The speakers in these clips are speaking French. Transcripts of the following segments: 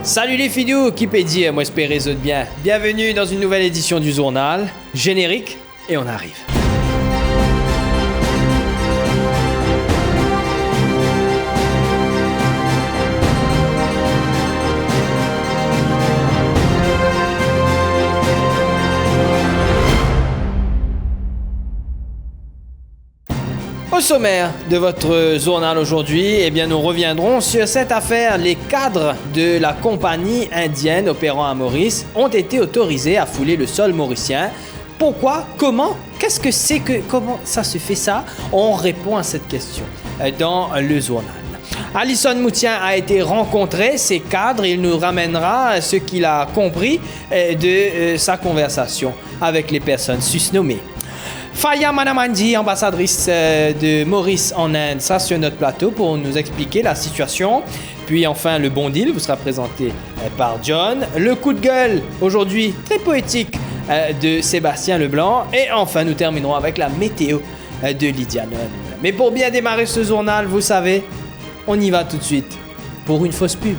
Salut les fidous, qui peut dire, moi espérer de bien. Bienvenue dans une nouvelle édition du journal. Générique, et on arrive. Au sommaire de votre journal aujourd'hui, eh bien, nous reviendrons sur cette affaire. Les cadres de la compagnie indienne opérant à Maurice ont été autorisés à fouler le sol mauricien. Pourquoi? Comment? Qu'est-ce que c'est que... Comment ça se fait ça? On répond à cette question dans le journal. Alison Moutien a été rencontré, ces cadres, il nous ramènera ce qu'il a compris de sa conversation avec les personnes susnommées. Faya Manamandi, ambassadrice de Maurice en Inde, ça sur notre plateau pour nous expliquer la situation. Puis enfin, le bon deal vous sera présenté par John. Le coup de gueule, aujourd'hui, très poétique, de Sébastien Leblanc. Et enfin, nous terminerons avec la météo de Lydia Nunn. Mais pour bien démarrer ce journal, vous savez, on y va tout de suite pour une fausse pub.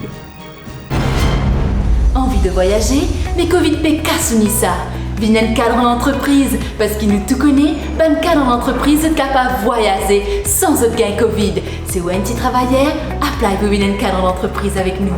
Envie de voyager? Mais Covid peut Kassunissa. Vinen cadre en entreprise, parce qu'il nous tout connaît, ben cadre en entreprise est capable de voyager sans autre gain Covid. Si vous êtes un petit travailleur, appelez pour Vinen cadre en entreprise avec nous.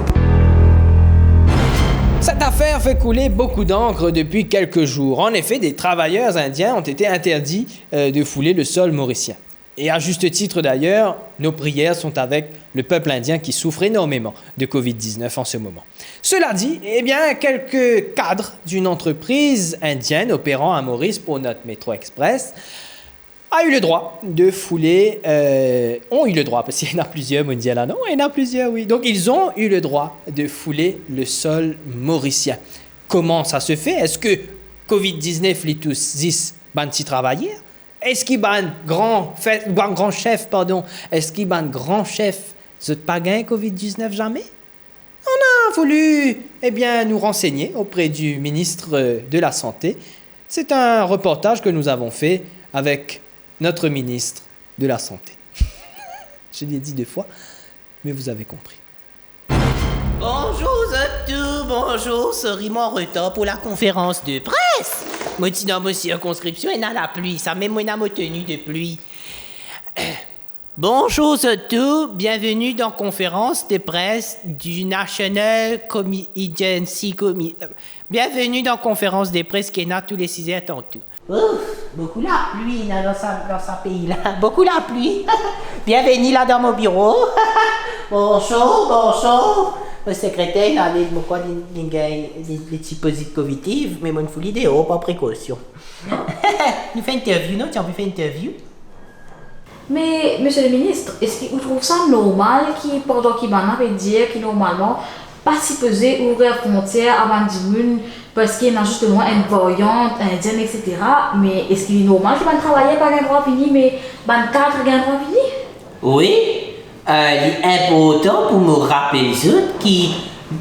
Cette affaire fait couler beaucoup d'encre depuis quelques jours. En effet, des travailleurs indiens ont été interdits de fouler le sol mauricien. Et à juste titre d'ailleurs, nos prières sont avec le peuple indien qui souffre énormément de Covid-19 en ce moment. Cela dit, eh bien, quelques cadres d'une entreprise indienne opérant à Maurice pour notre métro express ont eu le droit de fouler, ont eu le droit, parce qu'il y en a plusieurs, on dit là, non, il y en a plusieurs, oui. Donc, ils ont eu le droit de fouler le sol mauricien. Comment ça se fait? Est-ce que Covid-19 les tous 10 banti travailleurs? Est-ce qu'il ban grand chef, est-ce qu'il ban grand chef, ce pas gain Covid-19 jamais? On a voulu, eh bien, nous renseigner auprès du ministre de la Santé. C'est un reportage que nous avons fait avec notre ministre de la Santé. Je l'ai dit 2 fois, mais vous avez compris. Bonjour à tous, bonjour, sorry mon retard pour la conférence de presse. Moi, dans ma circonscription, il y a la pluie, ça met moi dans ma tenue de pluie. Bonjour à tous, bienvenue dans la conférence de presse du National Agency Committee. Bienvenue dans la conférence de presse qui est là tous les 6 heures tantôt. Ouf, beaucoup la pluie là, dans sa pays là, beaucoup la pluie. Bienvenue là dans mon bureau. Bonjour. Le secrétaire, il a des petits positifs positifs, mais moi, il faut l'idée, par précaution. Nous faisons une interview, non? Tu as envie de faire une interview? Mais, monsieur le ministre, est-ce que vous trouvez ça normal pendant qu'il m'a dire que normalement, pas si peser ouvrir la frontière avant Dimoun parce qu'il y a justement une variante indienne, etc. Mais est-ce qu'il est normal qu'il va travailler par un droit fini, mais ban cadre un droit fini? Oui. Il est important pour me rappeler que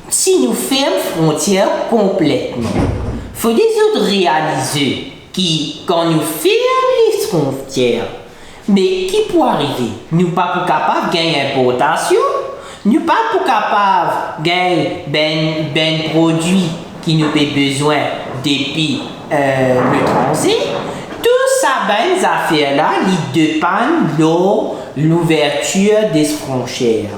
si nous fermons frontières complètement, il faut des autres réaliser que quand nous fermons les frontières, mais qui peut arriver? Nous pas pour capable de gagner importation, nous pas pour capable de gagner ben produits qui nous ont besoin depuis le transit. Tout ça, ben, affaires-là, ils dépendent de l'ouverture des frontières.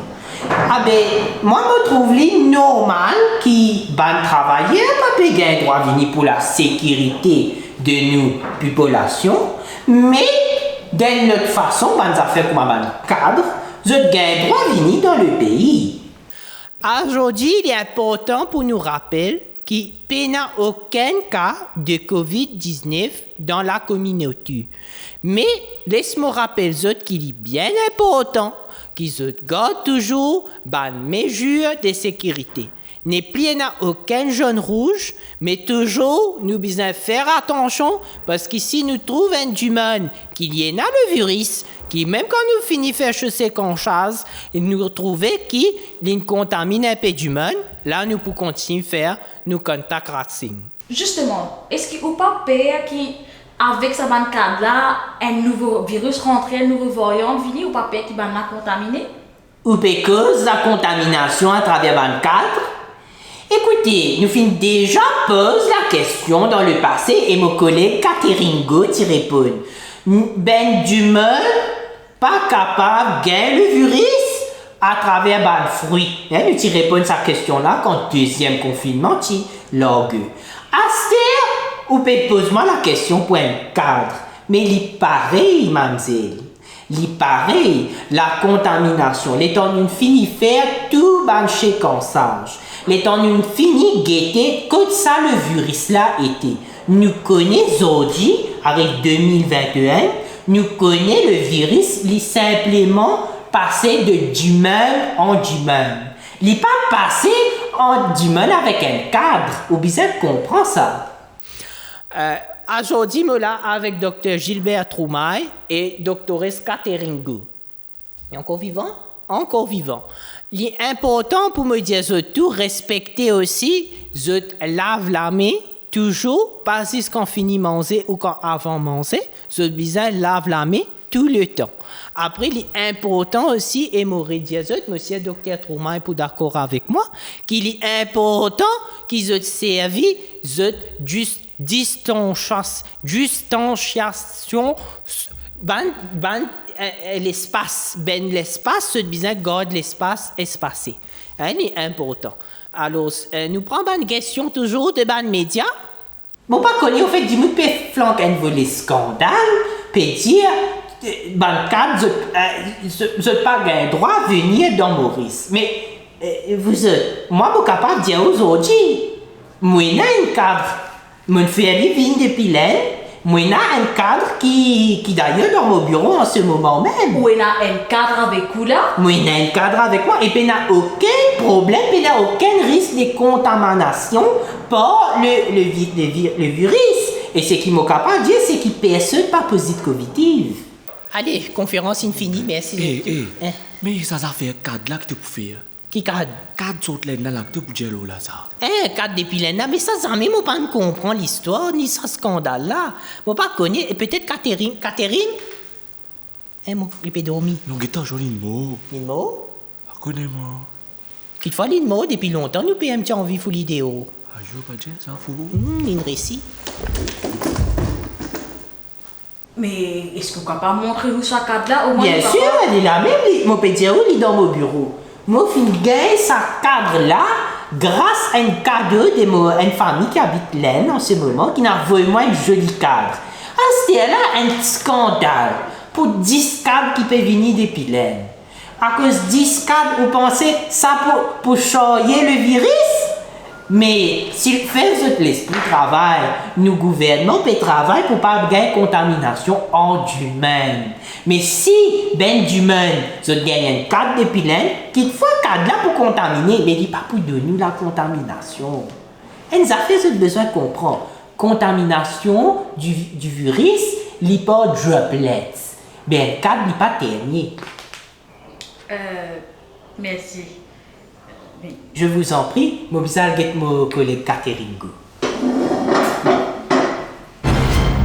Ah ben, moi, je trouve normal que ben travailleurs pas gagner droit venir pour la sécurité de nos populations, mais d'une autre façon, ben affaires comme un cadre, je gagne droit venir dans le pays. Aujourd'hui, il est important pour nous rappeler qu'il n'y a aucun cas de Covid-19 dans la communauté. Mais laisse-moi rappeler qu'il est bien important qu'ils gardent toujours une mesure de sécurité. N'est plus aucun jaune rouge, mais toujours nous devons faire attention parce qu'ici nous trouvons un humain qui y a le virus, qui même quand nous finissons faire chasser qu'on chasse, nous retrouvons qu'il contamine un peu d'humain, là nous pouvons continuer à faire nos contacts tracing. Justement, est-ce qu'il n'y a pas peur qu'avec ce cadre-là, un nouveau virus rentre, une nouvelle variante vient ou pas peur qu'il va la contaminer? Ou cause la contamination à travers le cadre? Écoutez, nous finissons déjà pose la question dans le passé et mon collègue Catherine Go t'y répond. Ben d'humain pas capable de gagner le virus à travers le fruit. Nous t'y répondons à cette question-là quand deuxième confinement t'y l'orgue. Astère, ou peut poser-moi la question pour un cadre. Mais il pareil, mademoiselle. Il pareil, la contamination. L'étant une fini faire tout ban séquençage. L'étant une fini guetter que ça le virus là était. Nous connaissons aujourd'hui, avec 2021, nous connaissons le virus, il simplement passé d'humain en humain. Il n'est pas passé en humain avec un cadre. Ou bien comprend ça. Aujourd'hui, je suis là avec Dr. Gilbert Troumaille et Dr. Catherine Gu. Encore vivant? Encore vivant. Il est important pour me dire que tout respecter aussi, je lave la main toujours, pas juste quand finit manger ou quand avant manger, je besoin lave la main tout le temps. Après, il est important aussi, et m'aurait dit monsieur Dr. Troumaille pour d'accord avec moi, qu'il est important qu'ils aient servi distanciation l'espace ce besoin garde l'espace espacé. C'est important. Alors, nous prenons une question toujours de ban média. Bon, pas connu, au fait, dis-moi, peut flanquer un volet scandale, peut dire, dans le cadre, je n'ai pas le droit à venir dans Maurice. Mais, vous êtes, moi, je suis capable de dire aujourd'hui, moi, j'ai un cadre, mon frère, il vient depuis là. Moi, j'ai un cadre qui d'ailleurs dans mon bureau en ce moment même. Ou il a un cadre avec vous là? Moi, j'ai un cadre avec moi et il n'y a aucun problème, il n'y a aucun risque de contamination par le virus. Et ce qui m'a capable de dire, c'est qu'il personne pas positif Covid. Allez, conférence infinie, merci. Mais ça fait cadre là que tu peux faire. Qui cadre? Cadre saute là que tu peux dire là ça. Cadre depuis là, mais ça jamais moi pas comprendre l'histoire ni ce scandale là. Moi pas connaître et peut-être Catherine. Moi il peut dormir. Non, guetta joli mot. L'immo? Connais-moi. Qu'il faut l'immo depuis longtemps nous payons un petit envie full idéo. Ah, je pas dire ça fou. Une récit. Mais est-ce qu'on peut pas montrer nous ce cadre là au moins? Bien sûr, elle est là même, mon petit il est dans mon bureau. Moi, je gagne ce cadre-là grâce à un cadeau d'une famille qui habite là en ce moment, qui n'a vraiment un joli cadre. C'était là un petit scandale pour 10 cadres qui peuvent venir depuis là. À cause de 10 cadres, vous pensez ça pour changer le virus? Mais s'il fait l'esprit travail, nous gouvernement peut travailler pour pas gagner contamination en humain. Mais si ben d'humain, vous gagnez un cadre depuis là, qu'il faut un cadre là pour contaminer, mais il pas pour de nous la contamination. Et nous avons besoin de comprendre. Contamination du virus, il pas droplets. Ben le cadre n'est pas terminé. Merci. Je vous en prie, je vais aller mon collègue Catherine Go.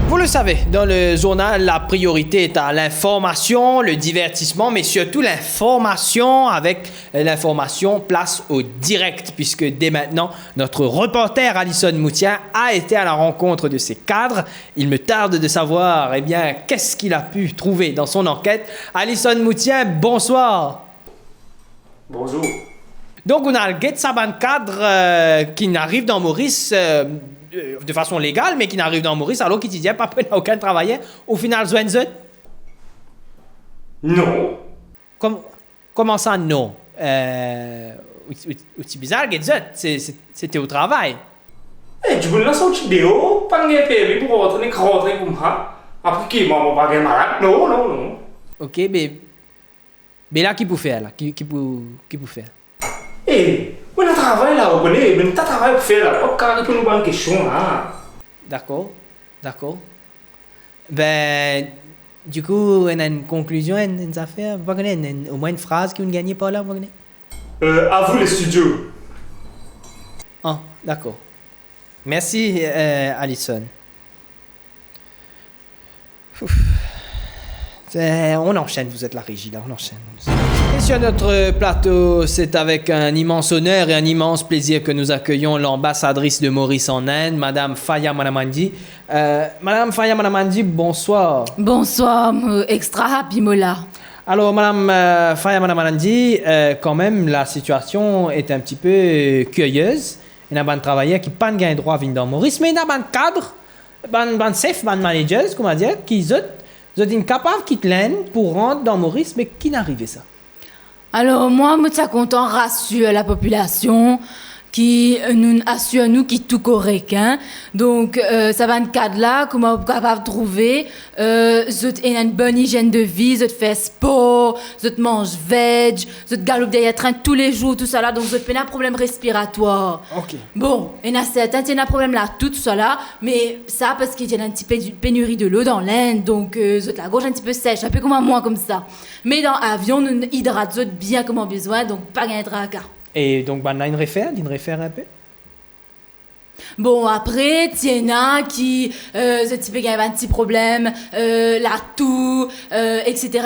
Vous le savez, dans le journal, la priorité est à l'information, le divertissement, mais surtout l'information. Avec l'information, place au direct, puisque dès maintenant, notre reporter Alison Moutien a été à la rencontre de ces cadres. Il me tarde de savoir, qu'est-ce qu'il a pu trouver dans son enquête. Alison Moutien, bonsoir. Bonjour. Donc, on a le Get Saban cadre qui arrive dans Maurice de façon légale, mais qui n'arrive dans Maurice alors qu'il disait pas n'a aucun travailleur. Au final, Zwenze? Non. Comment ça, non? C'est bizarre, c'était au travail. Tu peux lancer une vidéo, pas de papier pour rentrer comme ça. Après, qui m'a pas de malade? Non. Ok, mais là, qui peut faire là? Qui peut faire? On a travaillé là, on connaît, mais on a travaillé pour faire là. Pas qu'il peut nous poser une question là. D'accord. Ben, du coup, on a une conclusion, une affaire, vous connaissez, au moins une phrase qui ne gagne pas là, vous connaissez? À vous les studios. Ah, d'accord. Merci, Alison. On enchaîne, vous êtes la régie là, on enchaîne. Et sur notre plateau, c'est avec un immense honneur et un immense plaisir que nous accueillons l'ambassadrice de Maurice en Inde, Madame Faya Manamandi. Madame Faya Manamandi, bonsoir. Bonsoir, extra happy Mola. Alors, Madame Faya Manamandi, quand même, la situation est un petit peu curieuse. Il y a des travailleurs qui n'ont pas de droit à venir dans Maurice, mais il y a des cadres, des chefs, des managers, comment dire, qui sont incapables de quitter l'Inde pour rentrer dans Maurice, mais qui n'arrivent ça. Alors moi, je suis content rassure la population qui nous assure nous qui tout correct hein. Donc ça va un cadre là comment vous capable de trouver une bonne hygiène de vie, vous fait sport, vous mange veg, vous galope derrière train tous les jours tout ça là donc vous avez un problème respiratoire. OK. Bon, il y a certains qui ont un problème là tout ça là, mais ça parce qu'il y a un petit peu de pénurie de l'eau dans l'Inde donc la gorge un petit peu sèche, un peu comme moi comme ça. Mais dans l'avion, nous hydratons bien comme on a besoin donc pas gain de tracas. Et donc, on a une réfère un peu. Bon, après, Tiena qui, ce type a un petit problème, la toux, etc.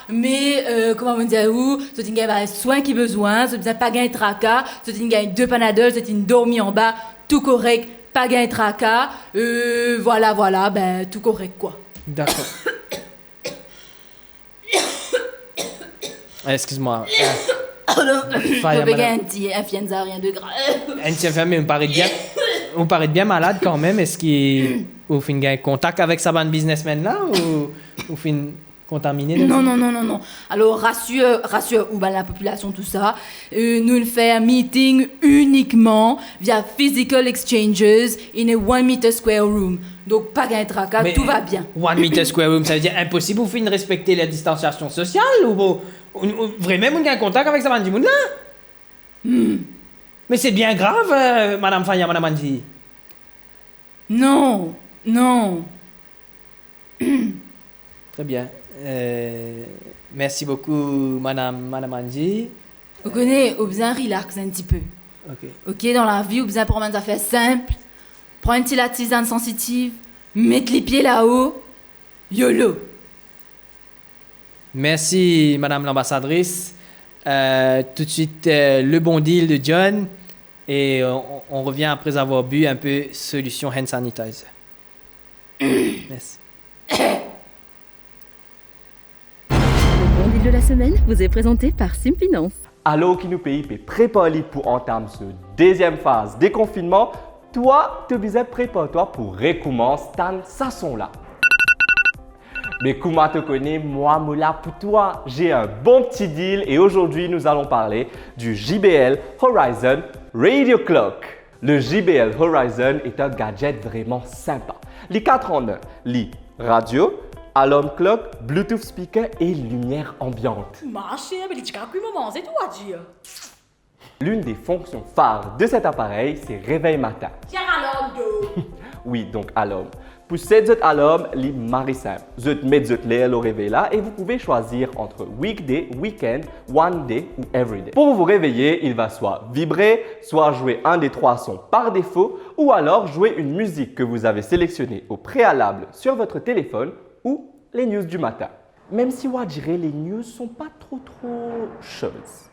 Mais, comment on dit où, ce type a un soin qui besoin, ce type pas gain de tracas, ce type a 2 Panadol, ce type dormi en bas, tout correct, pas gain de tracas, voilà, ben, tout correct, quoi. D'accord. Excuse-moi. Je vais gagner un petit influenza, rien de grave. Un petit infirmier, vous paraît bien malade quand même. Est-ce qu'il vous fait un contact avec sa bande businessman là ou vous fait contaminé? Non. Alors rassure ou ben, la population tout ça. Nous faisons un meeting uniquement via physical exchanges in a 1 meter square room. Donc pas gain de tracas, tout va bien. 1 meter square room, ça veut dire impossible vous faites respecter la distanciation sociale ou vraiment vous avez un contact avec sa bande du monde là? Mais c'est bien grave, Madame Faya Manamandi. Non. Très bien. Merci beaucoup, Madame Manamandi. Vous connaissez, vous besoin relax un petit peu. Ok, dans la vie, vous besoin prendre des affaires simples. Prends une petite tisane sensitive, mettre les pieds là-haut. YOLO. Merci, Madame l'ambassadrice. Tout de suite, le bon deal de John. Et on revient après avoir bu un peu solution hand sanitizer. Merci. Le bon deal de la semaine vous est présenté par Simfinance. Alors qui nous paye préparer pour entamer ce deuxième phase déconfinement, toi, tu besoin prépare-toi pour recommencer cette saison-là. Mais comment te connais, moi, Moula, pour toi, j'ai un bon petit deal et aujourd'hui, nous allons parler du JBL Horizon Radio Clock. Le JBL Horizon est un gadget vraiment sympa. Les 4 en 1, les radio, alarm clock, Bluetooth speaker et lumière ambiante. Ma chère, mais tu as pu me manger toi, dire. L'une des fonctions phares de cet appareil, c'est réveil matin. Tiens, alors, Oui, donc alarme. Pour cette alarme, les maris simple. Vous mettez le réveil là et vous pouvez choisir entre weekday, weekend, one day ou everyday. Pour vous réveiller, il va soit vibrer, soit jouer un des 3 sons par défaut ou alors jouer une musique que vous avez sélectionnée au préalable sur votre téléphone ou les news du matin. Même si on dirait les news sont pas trop choses.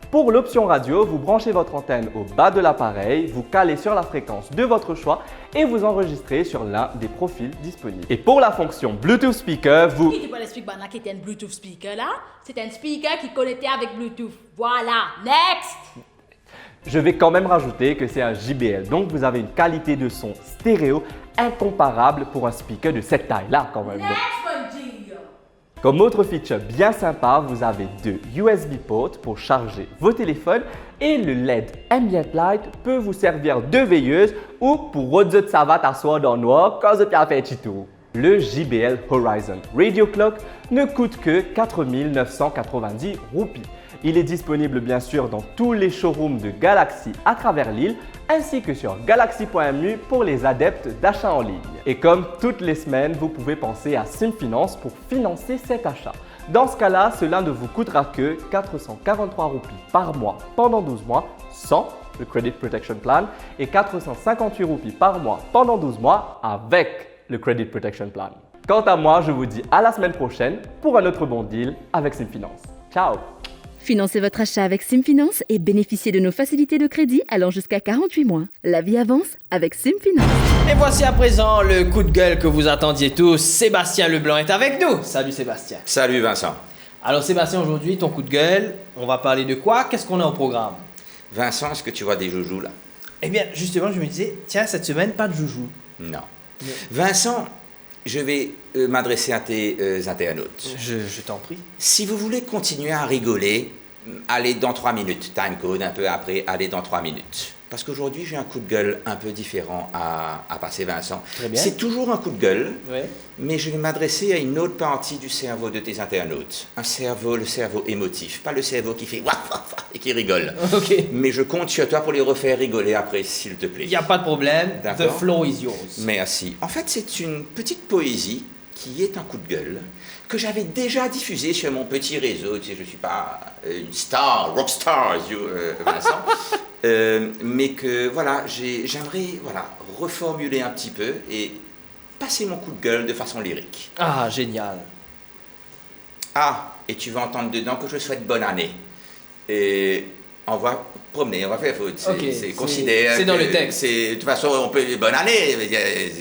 Pour l'option radio, vous branchez votre antenne au bas de l'appareil, vous calez sur la fréquence de votre choix et vous enregistrez sur l'un des profils disponibles. Et pour la fonction Bluetooth speaker, vous... Qui pas l'explique qui était un Bluetooth speaker là? C'est un speaker qui connectait avec Bluetooth. Voilà, next! Je vais quand même rajouter que c'est un JBL, donc vous avez une qualité de son stéréo incomparable pour un speaker de cette taille-là quand même. Comme autre feature bien sympa, vous avez 2 USB ports pour charger vos téléphones et le LED Ambient Light peut vous servir de veilleuse ou pour redire que ça va t'asseoir dans le noir quand vous avez fait un petit tour. Le JBL Horizon Radio Clock ne coûte que 4 990 roupies. Il est disponible bien sûr dans tous les showrooms de Galaxy à travers l'île ainsi que sur galaxy.mu pour les adeptes d'achat en ligne. Et comme toutes les semaines, vous pouvez penser à Simfinance pour financer cet achat. Dans ce cas-là, cela ne vous coûtera que 443 roupies par mois pendant 12 mois sans le Credit Protection Plan et 458 roupies par mois pendant 12 mois avec le Credit Protection Plan. Quant à moi, je vous dis à la semaine prochaine pour un autre bon deal avec Simfinance. Ciao! Financez votre achat avec SimFinance et bénéficiez de nos facilités de crédit allant jusqu'à 48 mois. La vie avance avec SimFinance. Et voici à présent le coup de gueule que vous attendiez tous. Sébastien Leblanc est avec nous. Salut Sébastien. Salut Vincent. Alors Sébastien, aujourd'hui, ton coup de gueule, on va parler de quoi? Qu'est-ce qu'on a au programme? Vincent, est-ce que tu vois des joujoux là? Eh bien, justement, je me disais, tiens, cette semaine, pas de joujou. Non. Vincent, je vais m'adresser à tes internautes. Je t'en prie. Si vous voulez continuer à rigoler, allez dans 3 minutes. Time code, un peu après, allez dans 3 minutes. Parce qu'aujourd'hui, j'ai un coup de gueule un peu différent à passer, Vincent. Très bien. C'est toujours un coup de gueule, Ouais. mais je vais m'adresser à une autre partie du cerveau de tes internautes. Le cerveau émotif, pas le cerveau qui fait waf waf waf et qui rigole. Ok. Mais je compte sur toi pour les refaire rigoler après, s'il te plaît. Il n'y a pas de problème. The D'accord. floor is yours. Merci. En fait, c'est une petite poésie qui est un coup de gueule que j'avais déjà diffusée sur mon petit réseau. Tu sais, je ne suis pas une star, rockstar, Vincent. Mais que, voilà, j'aimerais reformuler un petit peu et passer mon coup de gueule de façon lyrique. Ah, génial. Ah, et tu vas entendre dedans que je souhaite bonne année. Et on va promener, on va faire foot. Ok, considère c'est dans que le texte. De toute façon, on peut bonne année.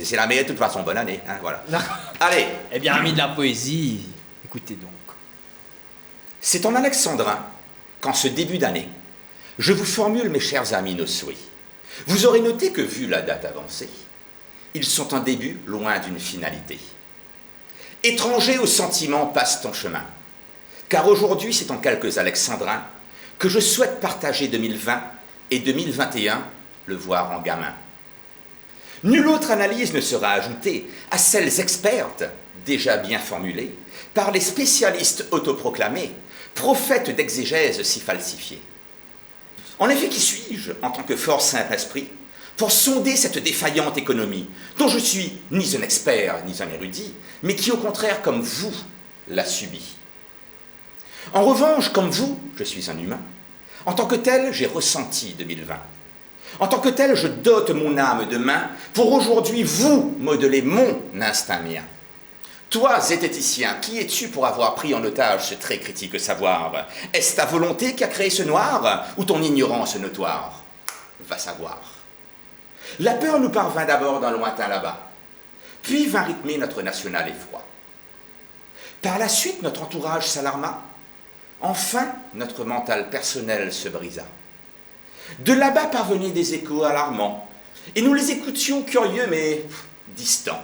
C'est la meilleure de toute façon, bonne année. Hein, voilà. D'accord. Allez. Eh bien, amis de la poésie, écoutez donc. C'est en alexandrin qu'en ce début d'année, je vous formule, mes chers amis, nos souhaits. Vous aurez noté que, vu la date avancée, ils sont un début loin d'une finalité. Étranger aux sentiments, passe ton chemin. Car aujourd'hui, c'est en quelques alexandrins que je souhaite partager 2020 et 2021, le voir en gamin. Nulle autre analyse ne sera ajoutée à celles expertes, déjà bien formulées, par les spécialistes autoproclamés, prophètes d'exégèse si falsifiés. En effet, qui suis-je, en tant que fort Saint-Esprit, pour sonder cette défaillante économie, dont je suis ni un expert, ni un érudit, mais qui, au contraire, comme vous, l'a subi. En revanche, comme vous, je suis un humain. En tant que tel, j'ai ressenti 2020. En tant que tel, je dote mon âme de main pour aujourd'hui vous modeler mon instinct mien. Toi, zététicien, qui es-tu pour avoir pris en otage ce très critique savoir? Est-ce ta volonté qui a créé ce noir ou ton ignorance notoire? Va savoir. La peur nous parvint d'abord d'un lointain là-bas, puis vint rythmer notre national effroi. Par la suite, notre entourage s'alarma. Enfin, notre mental personnel se brisa. De là-bas parvenaient des échos alarmants, et nous les écoutions curieux mais distants.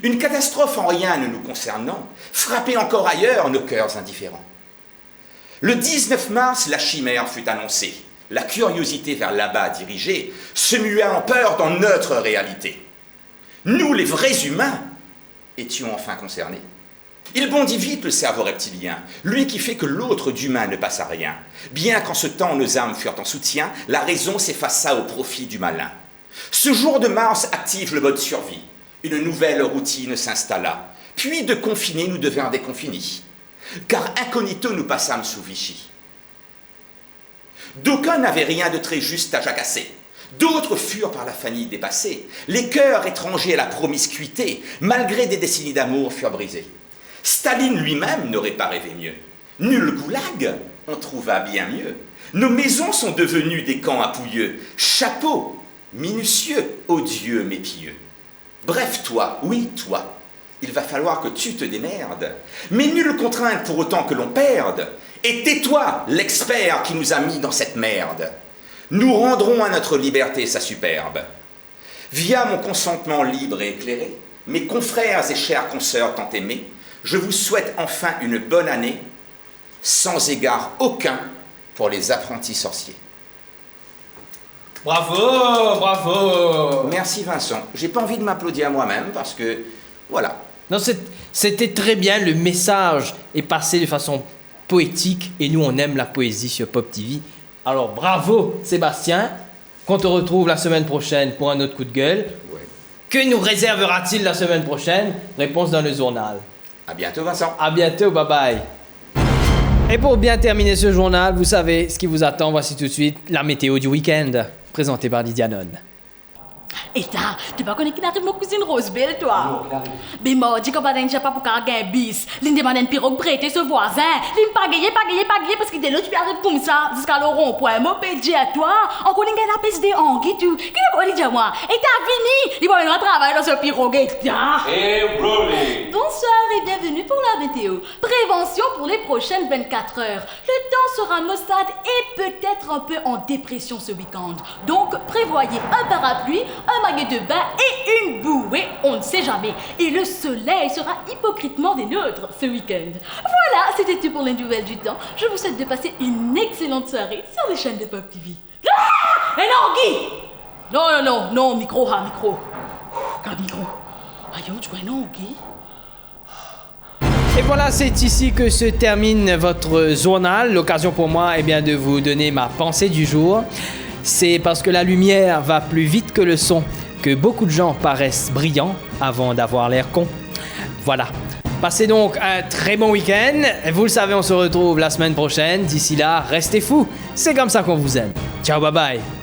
Une catastrophe en rien ne nous concernant frappait encore ailleurs nos cœurs indifférents. Le 19 mars, la chimère fut annoncée. La curiosité vers là-bas dirigée se mua en peur dans notre réalité. Nous, les vrais humains, étions enfin concernés. Il bondit vite, le cerveau reptilien, lui qui fait que l'autre d'humain ne passe à rien. Bien qu'en ce temps nos âmes furent en soutien, la raison s'effaça au profit du malin. Ce jour de Mars active le mode survie. Une nouvelle routine s'installa. Puis de confinés, nous devînmes déconfinés. Car incognito, nous passâmes sous Vichy. D'aucuns n'avaient rien de très juste à jacasser. D'autres furent par la famille dépassés. Les cœurs étrangers à la promiscuité, malgré des décennies d'amour, furent brisés. Staline lui-même n'aurait pas rêvé mieux. Nul goulag, on trouva bien mieux. Nos maisons sont devenues des camps à pouilleux. Chapeau, minutieux, odieux, mais pieux. Bref, toi, oui, toi, il va falloir que tu te démerdes. Mais nulle contrainte pour autant que l'on perde. Et tais-toi, l'expert qui nous a mis dans cette merde. Nous rendrons à notre liberté sa superbe. Via mon consentement libre et éclairé, mes confrères et chers consoeurs tant aimés, je vous souhaite enfin une bonne année, sans égard aucun pour les apprentis sorciers. Bravo, bravo. Merci Vincent. J'ai pas envie de m'applaudir à moi-même parce que, voilà. Non, c'était très bien, le message est passé de façon poétique et nous on aime la poésie sur Pop TV. Alors bravo Sébastien, qu'on te retrouve la semaine prochaine pour un autre coup de gueule. Ouais. Que nous réservera-t-il la semaine prochaine? Réponse dans le journal. À bientôt Vincent. À bientôt, bye bye. Et pour bien terminer ce journal, vous savez ce qui vous attend, voici tout de suite la météo du week-end, présentée par Lydia Non. Et t'as, tu pas connais qui n'arrive mon cousine Rosebelle, toi? Mais moi, dis qu'on va d'un pas pour qu'un gain bis. L'une demande une pirogue prêtée ce voisin. L'une pagaye, parce qu'il est là, tu arrives comme ça, jusqu'à le rond-point. Moi, pédé à toi. On connaît qu'elle a pèse des anguilles, tu. Qui est dit à moi? Et t'as fini. Il va venir travailler dans ce pirogue, et t'as. Hey, Rolly! Bonsoir et bienvenue pour la météo. Prévention pour les prochaines 24 heures. Le temps sera maussade et peut-être un peu en dépression ce week-end. Donc, prévoyez un parapluie, un maillot de bain et une bouée, on ne sait jamais. Et le soleil sera hypocritement des nôtres ce week-end. Voilà, c'était tout pour les nouvelles du temps. Je vous souhaite de passer une excellente soirée sur les chaînes de Pop TV. Ah! Et non, Guy! Non, micro. Quel micro? Aïe, tu vois, non, Guy? Et voilà, c'est ici que se termine votre journal. L'occasion pour moi de vous donner ma pensée du jour. C'est parce que la lumière va plus vite que le son que beaucoup de gens paraissent brillants avant d'avoir l'air cons. Voilà. Passez donc un très bon week-end. Vous le savez, on se retrouve la semaine prochaine. D'ici là, restez fous. C'est comme ça qu'on vous aime. Ciao, bye bye.